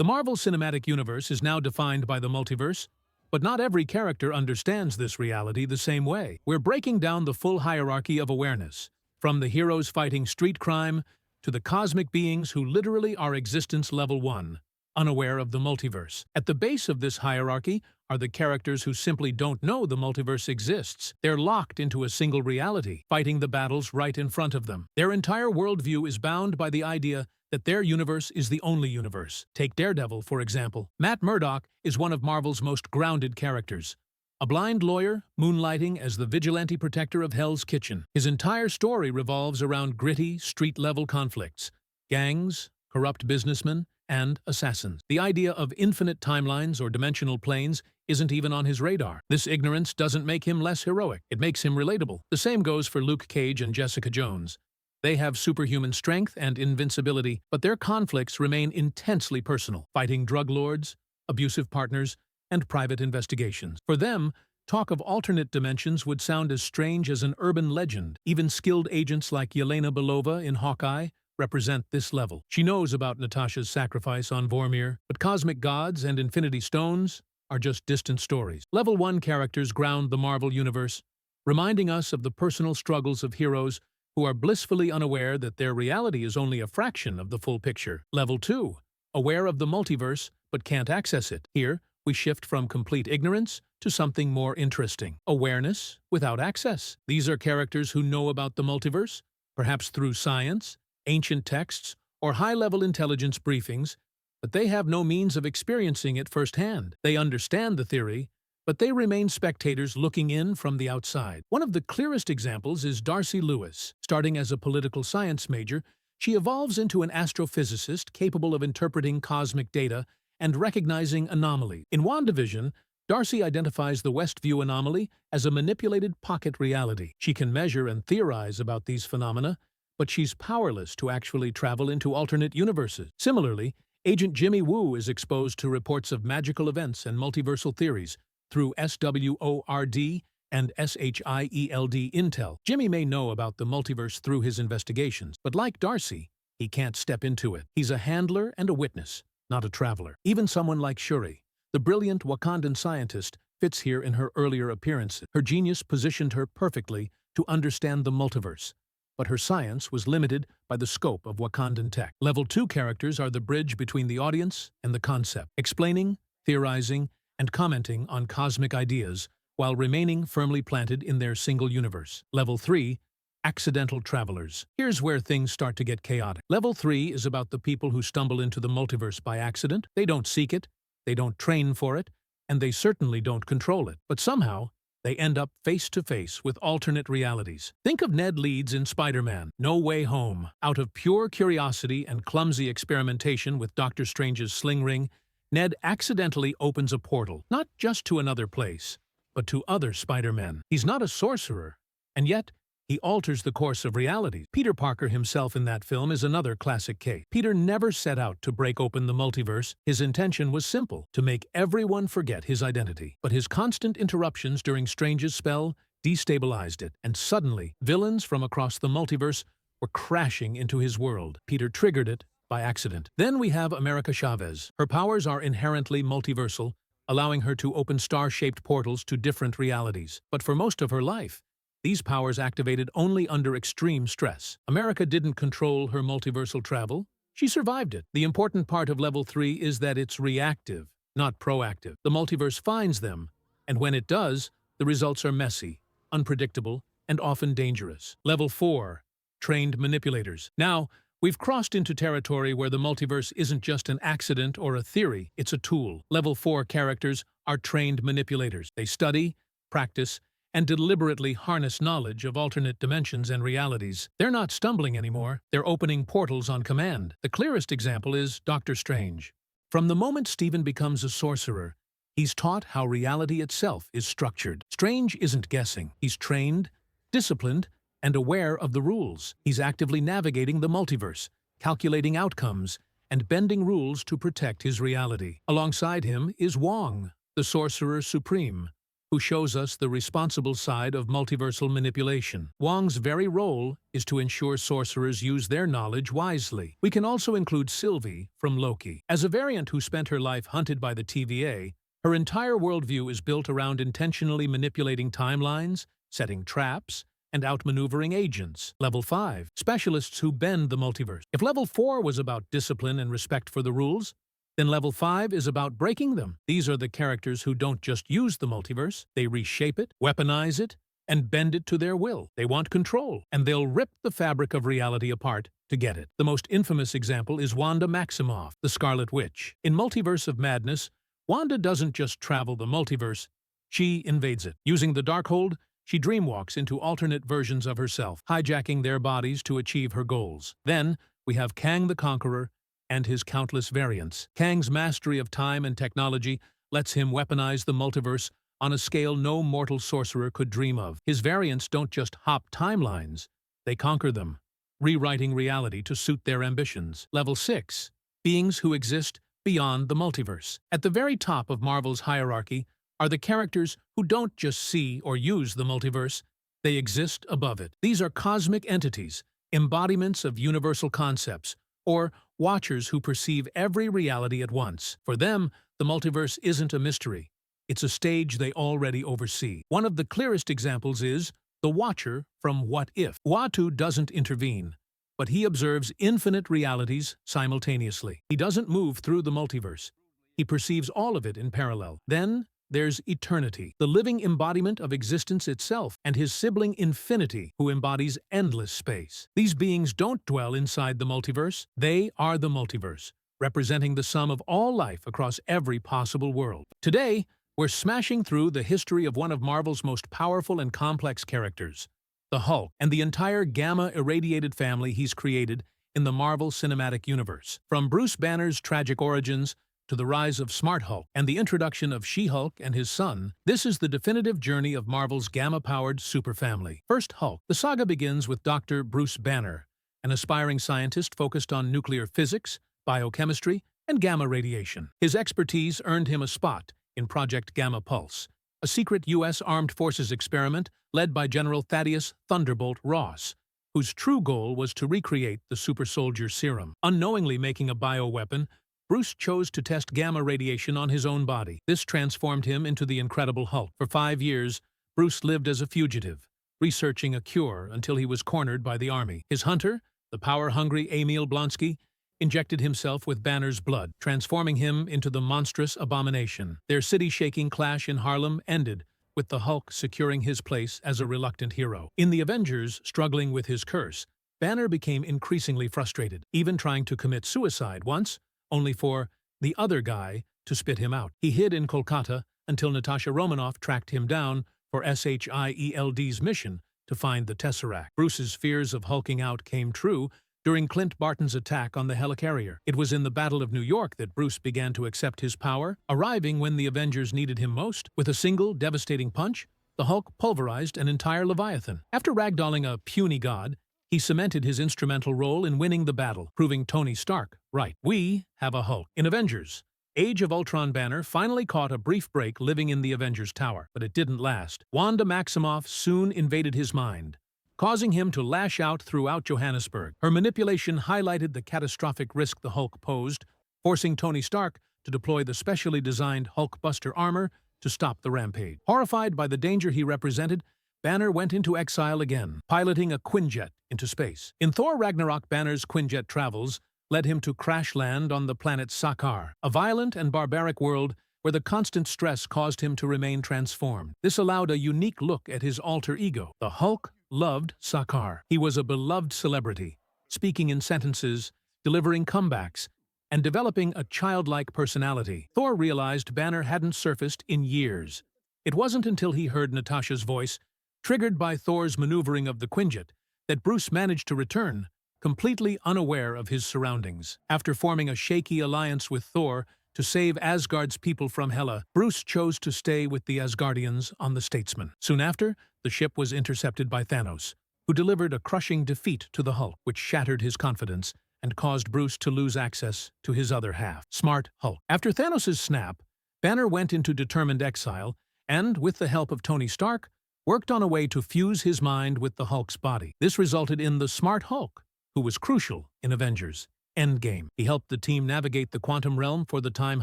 The Marvel Cinematic Universe is now defined by the multiverse, but not every character understands this reality the same way. We're breaking down the full hierarchy of awareness, from the heroes fighting street crime to the cosmic beings who literally are existence level 1, unaware of the multiverse. At the base of this hierarchy are the characters who simply don't know the multiverse exists. They're locked into a single reality, fighting the battles right in front of them. Their entire worldview is bound by the idea that their universe is the only universe. Take Daredevil, for example. Matt Murdock is one of Marvel's most grounded characters. A blind lawyer, moonlighting as the vigilante protector of Hell's Kitchen. His entire story revolves around gritty, street-level conflicts, gangs, corrupt businessmen, and assassins. The idea of infinite timelines or dimensional planes isn't even on his radar. This ignorance doesn't make him less heroic. It makes him relatable. The same goes for Luke Cage and Jessica Jones. They have superhuman strength and invincibility, but their conflicts remain intensely personal, fighting drug lords, abusive partners, and private investigations. For them, talk of alternate dimensions would sound as strange as an urban legend. Even skilled agents like Yelena Belova in Hawkeye represent this level. She knows about Natasha's sacrifice on Vormir, but cosmic gods and infinity stones are just distant stories. Level 1 characters ground the Marvel Universe, reminding us of the personal struggles of heroes who are blissfully unaware that their reality is only a fraction of the full picture. Level 2, aware of the multiverse but can't access it. Here, we shift from complete ignorance to something more interesting. Awareness without access. These are characters who know about the multiverse, perhaps through science, ancient texts, or high-level intelligence briefings, but they have no means of experiencing it firsthand. They understand the theory, but they remain spectators looking in from the outside. One of the clearest examples is Darcy Lewis. Starting as a political science major, she evolves into an astrophysicist capable of interpreting cosmic data and recognizing anomalies. In WandaVision, Darcy identifies the Westview anomaly as a manipulated pocket reality. She can measure and theorize about these phenomena, but she's powerless to actually travel into alternate universes. Similarly, Agent Jimmy Woo is exposed to reports of magical events and multiversal theories through SWORD and SHIELD intel. Jimmy may know about the multiverse through his investigations, but like Darcy, he can't step into it. He's a handler and a witness, not a traveler. Even someone like Shuri, the brilliant Wakandan scientist, fits here in her earlier appearances. Her genius positioned her perfectly to understand the multiverse, but her science was limited by the scope of Wakandan tech. Level 2 characters are the bridge between the audience and the concept, explaining, theorizing, and commenting on cosmic ideas while remaining firmly planted in their single universe. Level 3, accidental travelers. Here's where things start to get chaotic. Level 3 is about the people who stumble into the multiverse by accident. They don't seek it, they don't train for it, and they certainly don't control it. But somehow, they end up face-to-face with alternate realities. Think of Ned Leeds in Spider-Man: No Way Home. Out of pure curiosity and clumsy experimentation with Doctor Strange's sling ring, Ned accidentally opens a portal, not just to another place, but to other Spider-Men. He's not a sorcerer, and yet he alters the course of reality. Peter Parker himself in that film is another classic case. Peter never set out to break open the multiverse. His intention was simple: to make everyone forget his identity. But his constant interruptions during Strange's spell destabilized it, and suddenly, villains from across the multiverse were crashing into his world. Peter triggered it by accident. Then we have America Chavez. Her powers are inherently multiversal, allowing her to open star-shaped portals to different realities. But for most of her life, these powers activated only under extreme stress. America didn't control her multiversal travel. She survived it. The important part of Level 3 is that it's reactive, not proactive. The multiverse finds them, and when it does, the results are messy, unpredictable, and often dangerous. Level 4, trained manipulators. Now, we've crossed into territory where the multiverse isn't just an accident or a theory, it's a tool. Level 4 characters are trained manipulators. They study, practice, and deliberately harness knowledge of alternate dimensions and realities. They're not stumbling anymore, they're opening portals on command. The clearest example is Doctor Strange. From the moment Stephen becomes a sorcerer, he's taught how reality itself is structured. Strange isn't guessing. He's trained, disciplined, and aware of the rules. He's actively navigating the multiverse, calculating outcomes, and bending rules to protect his reality. Alongside him is Wong, the Sorcerer Supreme, who shows us the responsible side of multiversal manipulation. Wong's very role is to ensure sorcerers use their knowledge wisely. We can also include Sylvie from Loki. As a variant who spent her life hunted by the TVA, her entire worldview is built around intentionally manipulating timelines, setting traps, and outmaneuvering agents. Level 5. Specialists who bend the multiverse. If Level 4 was about discipline and respect for the rules, then Level 5 is about breaking them. These are the characters who don't just use the multiverse, they reshape it, weaponize it, and bend it to their will. They want control, and they'll rip the fabric of reality apart to get it. The most infamous example is Wanda Maximoff, the Scarlet Witch. In Multiverse of Madness, Wanda doesn't just travel the multiverse, she invades it. Using the Darkhold, she dreamwalks into alternate versions of herself, hijacking their bodies to achieve her goals. Then, we have Kang the Conqueror and his countless variants. Kang's mastery of time and technology lets him weaponize the multiverse on a scale no mortal sorcerer could dream of. His variants don't just hop timelines, they conquer them, rewriting reality to suit their ambitions. Level 6. Beings who exist beyond the multiverse. At the very top of Marvel's hierarchy are the characters who don't just see or use the multiverse, they exist above it. These are cosmic entities, embodiments of universal concepts, or watchers who perceive every reality at once. For them, the multiverse isn't a mystery. It's a stage they already oversee. One of the clearest examples is the Watcher from What If. Uatu doesn't intervene, but he observes infinite realities simultaneously. He doesn't move through the multiverse. He perceives all of it in parallel. Then, there's Eternity, the living embodiment of existence itself, and his sibling Infinity, who embodies endless space. These beings don't dwell inside the multiverse. They are the multiverse, representing the sum of all life across every possible world. Today, we're smashing through the history of one of Marvel's most powerful and complex characters, the Hulk, and the entire gamma-irradiated family he's created in the Marvel Cinematic Universe. From Bruce Banner's tragic origins to the rise of Smart Hulk and the introduction of She-Hulk and his son, this is the definitive journey of Marvel's gamma-powered superfamily. First, Hulk. The saga begins with Dr. Bruce Banner, an aspiring scientist focused on nuclear physics, biochemistry, and gamma radiation. His expertise earned him a spot in Project Gamma Pulse, a secret U.S. Armed Forces experiment led by General Thaddeus Thunderbolt Ross, whose true goal was to recreate the super soldier serum. Unknowingly making a bioweapon, Bruce chose to test gamma radiation on his own body. This transformed him into the Incredible Hulk. For 5 years, Bruce lived as a fugitive, researching a cure until he was cornered by the army. His hunter, the power-hungry Emil Blonsky, injected himself with Banner's blood, transforming him into the monstrous abomination. Their city-shaking clash in Harlem ended with the Hulk securing his place as a reluctant hero. In the Avengers, struggling with his curse, Banner became increasingly frustrated, even trying to commit suicide once, only for the other guy to spit him out. He hid in Kolkata until Natasha Romanoff tracked him down for SHIELD's mission to find the Tesseract. Bruce's fears of hulking out came true during Clint Barton's attack on the helicarrier. It was in the Battle of New York that Bruce began to accept his power, arriving when the Avengers needed him most. With a single, devastating punch, the Hulk pulverized an entire Leviathan. After ragdolling a puny god, he cemented his instrumental role in winning the battle, proving Tony Stark right. We have a Hulk. In Avengers, Age of Ultron, Banner finally caught a brief break living in the Avengers Tower, but it didn't last. Wanda Maximoff soon invaded his mind, causing him to lash out throughout Johannesburg. Her manipulation highlighted the catastrophic risk the Hulk posed, forcing Tony Stark to deploy the specially designed Hulkbuster armor to stop the rampage. Horrified by the danger he represented, Banner went into exile again, piloting a Quinjet into space. In Thor Ragnarok, Banner's Quinjet travels led him to crash land on the planet Sakaar, a violent and barbaric world where the constant stress caused him to remain transformed. This allowed a unique look at his alter ego. The Hulk loved Sakaar. He was a beloved celebrity, speaking in sentences, delivering comebacks, and developing a childlike personality. Thor realized Banner hadn't surfaced in years. It wasn't until he heard Natasha's voice, triggered by Thor's maneuvering of the Quinjet, that Bruce managed to return, completely unaware of his surroundings. After forming a shaky alliance with Thor to save Asgard's people from Hela, Bruce chose to stay with the Asgardians on the Statesman. Soon after, the ship was intercepted by Thanos, who delivered a crushing defeat to the Hulk, which shattered his confidence and caused Bruce to lose access to his other half, Smart Hulk. After Thanos' snap, Banner went into determined exile and, with the help of Tony Stark, worked on a way to fuse his mind with the Hulk's body. This resulted in the Smart Hulk, who was crucial in Avengers Endgame. He helped the team navigate the quantum realm for the time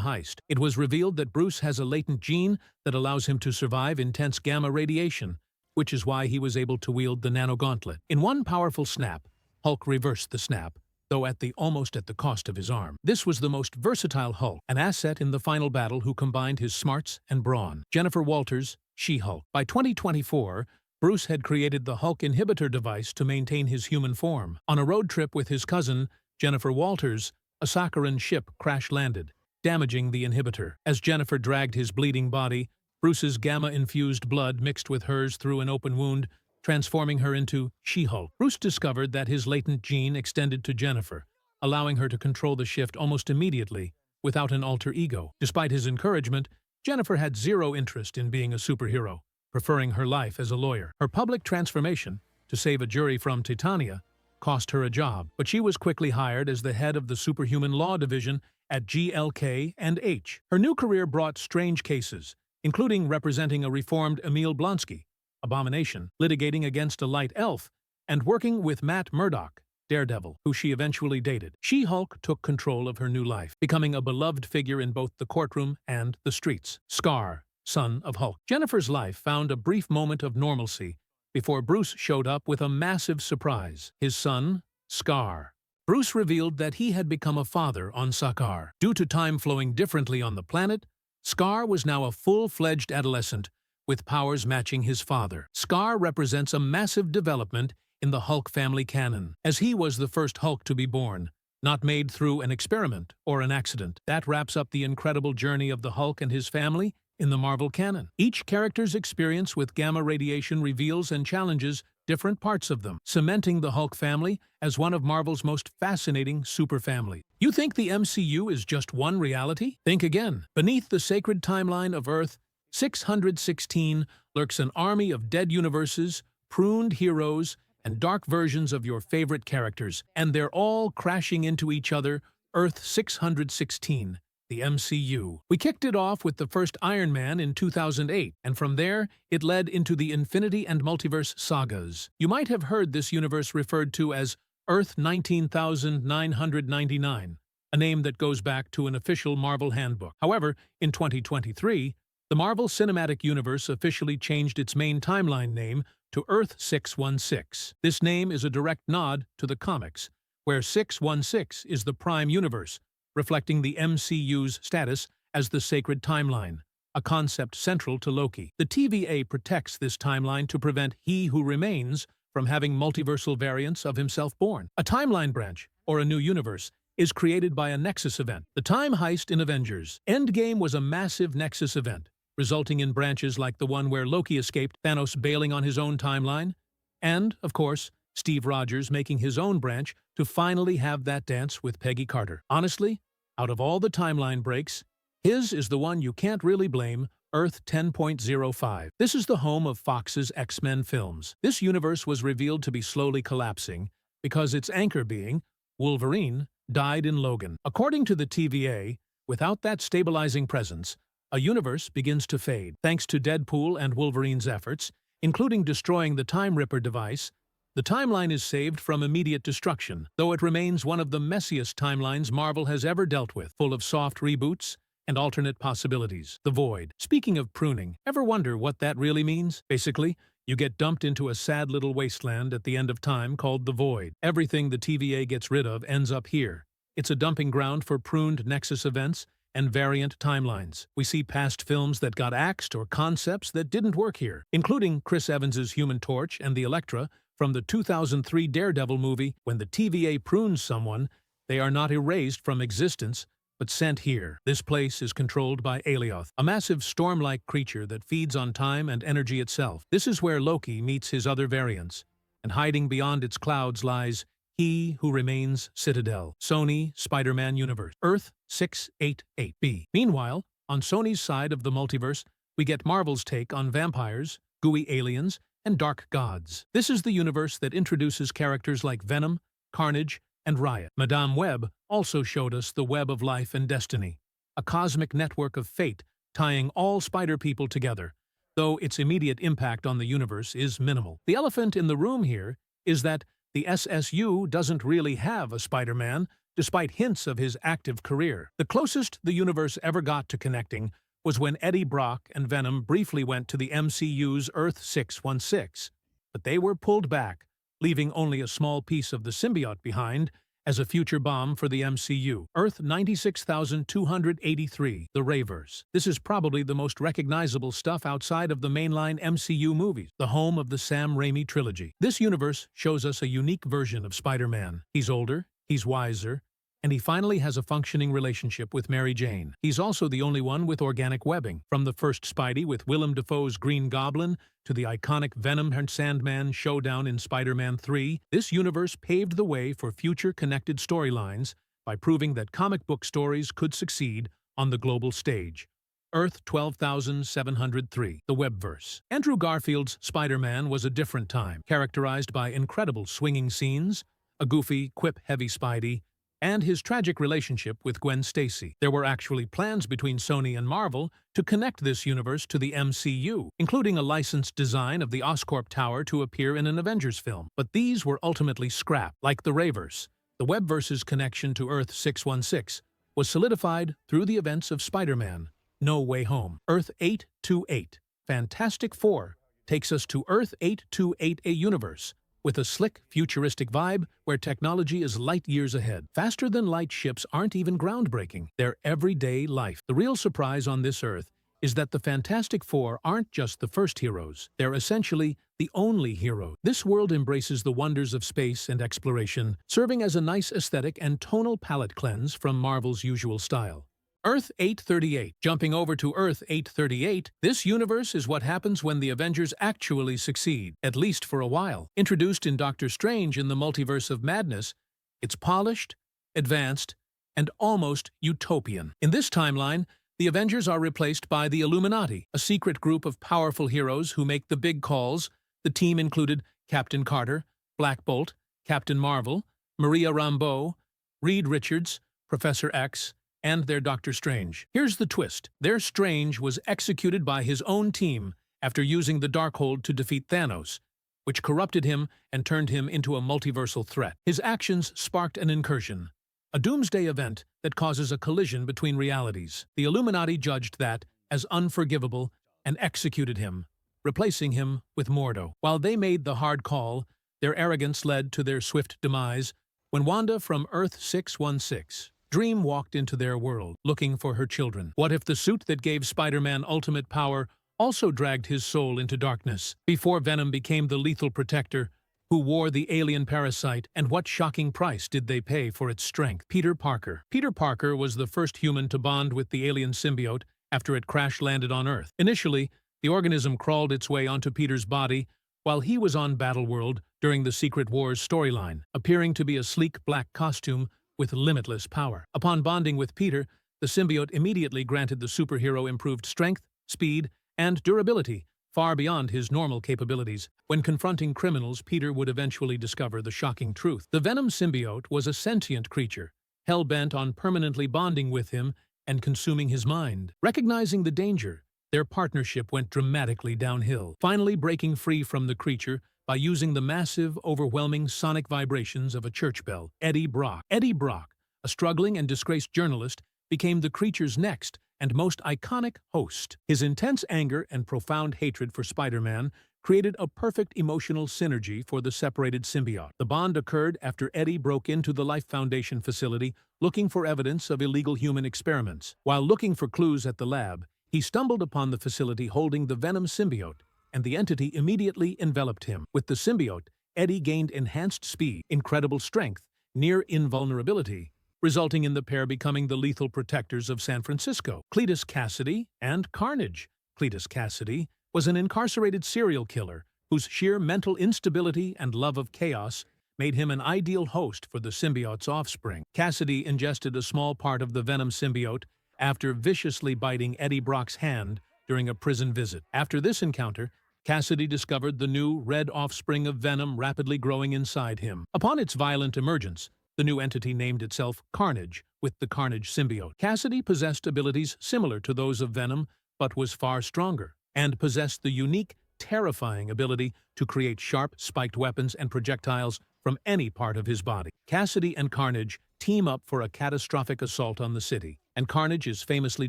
heist. It was revealed that Bruce has a latent gene that allows him to survive intense gamma radiation, which is why he was able to wield the nanogauntlet. In one powerful snap, Hulk reversed the snap, though almost at the cost of his arm. This was the most versatile Hulk, an asset in the final battle who combined his smarts and brawn. Jennifer Walters, She-Hulk. By 2024, Bruce had created the Hulk inhibitor device to maintain his human form. On a road trip with his cousin, Jennifer Walters, a Sakaran ship crash-landed, damaging the inhibitor. As Jennifer dragged his bleeding body, Bruce's gamma-infused blood mixed with hers through an open wound, transforming her into She-Hulk. Bruce discovered that his latent gene extended to Jennifer, allowing her to control the shift almost immediately, without an alter ego. Despite his encouragement, Jennifer had zero interest in being a superhero, preferring her life as a lawyer. Her public transformation, to save a jury from Titania, cost her a job, but she was quickly hired as the head of the Superhuman Law Division at GLK&H. Her new career brought strange cases, including representing a reformed Emil Blonsky, Abomination, litigating against a light elf, and working with Matt Murdock, Daredevil, who she eventually dated. She-Hulk took control of her new life, becoming a beloved figure in both the courtroom and the streets. Scar, son of Hulk. Jennifer's life found a brief moment of normalcy before Bruce showed up with a massive surprise. His son, Scar. Bruce revealed that he had become a father on Sakaar. Due to time flowing differently on the planet, Scar was now a full-fledged adolescent with powers matching his father. Scar represents a massive development in the Hulk family canon, as he was the first Hulk to be born, not made through an experiment or an accident. That wraps up the incredible journey of the Hulk and his family in the Marvel canon. Each character's experience with gamma radiation reveals and challenges different parts of them, cementing the Hulk family as one of Marvel's most fascinating superfamilies. You think the MCU is just one reality? Think again. Beneath the sacred timeline of Earth 616 lurks an army of dead universes, pruned heroes, and dark versions of your favorite characters, and they're all crashing into each other. Earth 616, the MCU. We kicked it off with the first Iron Man in 2008, and from there, it led into the Infinity and Multiverse sagas. You might have heard this universe referred to as Earth 19,999, a name that goes back to an official Marvel handbook. However, in 2023, the Marvel Cinematic Universe officially changed its main timeline name to Earth 616. This name is a direct nod to the comics, where 616 is the prime universe, reflecting the MCU's status as the sacred timeline, a concept central to Loki. The TVA protects this timeline to prevent He Who Remains from having multiversal variants of himself born. A timeline branch, or a new universe, is created by a Nexus event. The time heist in Avengers Endgame was a massive Nexus event, resulting in branches like the one where Loki escaped, Thanos bailing on his own timeline, and, of course, Steve Rogers making his own branch to finally have that dance with Peggy Carter. Honestly, out of all the timeline breaks, his is the one you can't really blame, Earth 10.05. This is the home of Fox's X-Men films. This universe was revealed to be slowly collapsing because its anchor being, Wolverine, died in Logan. According to the TVA, without that stabilizing presence, a universe begins to fade. Thanks to Deadpool and Wolverine's efforts, including destroying the Time Ripper device, the timeline is saved from immediate destruction, though it remains one of the messiest timelines Marvel has ever dealt with, full of soft reboots and alternate possibilities. The Void. Speaking of pruning, ever wonder what that really means? Basically, you get dumped into a sad little wasteland at the end of time called the Void. Everything the TVA gets rid of ends up here. It's a dumping ground for pruned Nexus events and variant timelines. We see past films that got axed or concepts that didn't work here, including Chris Evans's Human Torch and the Elektra from the 2003 Daredevil movie. When the TVA prunes someone, they are not erased from existence, but sent here. This place is controlled by Alioth, a massive storm-like creature that feeds on time and energy itself. This is where Loki meets his other variants, and hiding beyond its clouds lies He Who Remains Citadel, Sony Spider-Man Universe, Earth 688b. Meanwhile, on Sony's side of the multiverse, we get Marvel's take on vampires, gooey aliens, and dark gods. This is the universe that introduces characters like Venom, Carnage, and Riot. Madame Web also showed us the web of life and destiny, a cosmic network of fate tying all spider people together, though its immediate impact on the universe is minimal. The elephant in the room here is that the SSU doesn't really have a Spider-Man, despite hints of his active career. The closest the universe ever got to connecting was when Eddie Brock and Venom briefly went to the MCU's Earth 616, but they were pulled back, leaving only a small piece of the symbiote behind as a future bomb for the MCU. Earth 96,283, the Ravers. This is probably the most recognizable stuff outside of the mainline MCU movies, the home of the Sam Raimi trilogy. This universe shows us a unique version of Spider-Man. He's older, he's wiser, and he finally has a functioning relationship with Mary Jane. He's also the only one with organic webbing. From the first Spidey with Willem Dafoe's Green Goblin to the iconic Venom and Sandman showdown in Spider-Man 3, this universe paved the way for future connected storylines by proving that comic book stories could succeed on the global stage. Earth 12,703, the Webverse. Andrew Garfield's Spider-Man was a different time, characterized by incredible swinging scenes, a goofy, quip-heavy Spidey, and his tragic relationship with Gwen Stacy. There were actually plans between Sony and Marvel to connect this universe to the MCU, including a licensed design of the Oscorp Tower to appear in an Avengers film. But these were ultimately scrapped. Like the Ravers, the Webverse's connection to Earth 616 was solidified through the events of Spider-Man: No Way Home. Earth 828, Fantastic Four, takes us to Earth 828, a universe with a slick, futuristic vibe where technology is light years ahead. Faster-than-light ships aren't even groundbreaking. They're everyday life. The real surprise on this Earth is that the Fantastic Four aren't just the first heroes. They're essentially the only hero. This world embraces the wonders of space and exploration, serving as a nice aesthetic and tonal palette cleanse from Marvel's usual style. Earth 838. Jumping over to Earth 838, this universe is what happens when the Avengers actually succeed, at least for a while. Introduced in Doctor Strange in the Multiverse of Madness, it's polished, advanced, and almost utopian. In this timeline, the Avengers are replaced by the Illuminati, a secret group of powerful heroes who make the big calls. The team included Captain Carter, Black Bolt, Captain Marvel, Maria Rambeau, Reed Richards, Professor X, and their Doctor Strange. Here's the twist. Their Strange was executed by his own team after using the Darkhold to defeat Thanos, which corrupted him and turned him into a multiversal threat. His actions sparked an incursion, a doomsday event that causes a collision between realities. The Illuminati judged that as unforgivable and executed him, replacing him with Mordo. While they made the hard call, their arrogance led to their swift demise when Wanda from Earth 616 Dream walked into their world, looking for her children. What if the suit that gave Spider-Man ultimate power also dragged his soul into darkness? Before Venom became the lethal protector, who wore the alien parasite, and what shocking price did they pay for its strength? Peter Parker. Peter Parker was the first human to bond with the alien symbiote after it crash-landed on Earth. Initially, the organism crawled its way onto Peter's body while he was on Battleworld during the Secret Wars storyline, appearing to be a sleek black costume with limitless power. Upon bonding with Peter, the symbiote immediately granted the superhero improved strength, speed, and durability, far beyond his normal capabilities. When confronting criminals, Peter would eventually discover the shocking truth. The Venom symbiote was a sentient creature, hell-bent on permanently bonding with him and consuming his mind. Recognizing the danger, their partnership went dramatically downhill, finally breaking free from the creature by using the massive, overwhelming sonic vibrations of a church bell. Eddie Brock. Eddie Brock, a struggling and disgraced journalist, became the creature's next and most iconic host. His intense anger and profound hatred for Spider-Man created a perfect emotional synergy for the separated symbiote. The bond occurred after Eddie broke into the Life Foundation facility looking for evidence of illegal human experiments. While looking for clues at the lab, he stumbled upon the facility holding the Venom symbiote, and the entity immediately enveloped him. With the symbiote, Eddie gained enhanced speed, incredible strength, near invulnerability, resulting in the pair becoming the lethal protectors of San Francisco. Cletus Cassidy and Carnage. Cletus Cassidy was an incarcerated serial killer whose sheer mental instability and love of chaos made him an ideal host for the symbiote's offspring. Cassidy ingested a small part of the Venom symbiote after viciously biting Eddie Brock's hand during a prison visit. After this encounter, Cassidy discovered the new red offspring of Venom rapidly growing inside him. Upon its violent emergence, the new entity named itself Carnage, with the Carnage symbiote. Cassidy possessed abilities similar to those of Venom, but was far stronger, and possessed the unique, terrifying ability to create sharp, spiked weapons and projectiles from any part of his body. Cassidy and Carnage team up for a catastrophic assault on the city, and Carnage is famously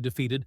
defeated